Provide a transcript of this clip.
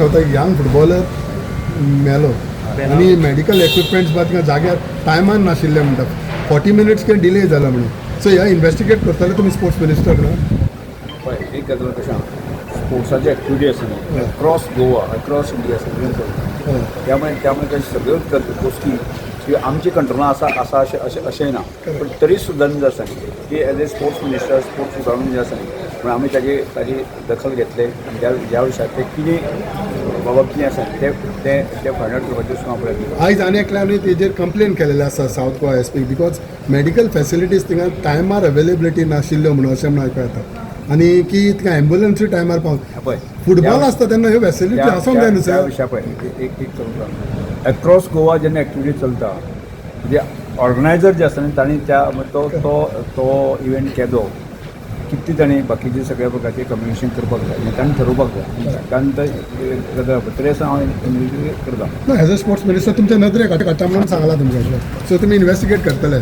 होता एक young footballer मेलो आनी मेडिकल इक्विपमेंट्स बा थिंगा जाग्यार टायमान नाशिल्ले म्हणटा 40 मिनिट्स के डिले जाला म्हणून सो ह्या इन्वेस्टिगेट करतले तुमी स्पोर्ट्स मिनिस्टर कडेन पळय एक गजाल कशें स्पोर्ट्साची एक्टिविटी आसा न्ही अक्रॉस गोवा अक्रॉस इंडिया सगळ्यांत चलता त्यामुळे काही सगळ्योच गोष्टी ह्यो आमचे कंट्रोलान आसा अशें ना पण तरी सुद्दां जें आसा न्ही की as a sports minister sports department जें आसा न्ही पूण आमी ताजी दखल घेतले आनी ज्या विशयार ते कितें बाबा कितें आसा ते फायंड आउट करपाचें सुद्दां प्रयत्न आयज आनी एकल्यान तेजेर कंप्लेन केलेले आसा south Goa SP because medical facilities थिंगा टायमार अवेलेबिलिटी नाशिल्ल्यो म्हणून अशें म्हणून आयकूं येता आनी की थिंगा एम्बुलन्सूय टायमार पावता पळय फुटबॉल आसता तेन्ना ह्यो फॅसिलिटी आसूंक जाय न्हू त्या सर विशया पळय एक चलता अक्रॉस गोवा जेन्ना एक्टिविटी चलता म्हणजे ऑर्गनायझर जे आसा न्ही तांणी त्या तो इव्हेंट केलो कितली तांणी बाकीचे सगळ्या प्रकारचे कम्युनिकेशन करपाक जाय आनी तांणी ठरोवपाक जाय कारण तरी आसा हांव इन्वेस्टिगेट करता ना एज अ स्पोर्ट्स मिनिस्टर तुमच्या नदरेक हाडटा म्हणून सांगला तुमकां सो तुमी इन्वेस्टिगेट करतले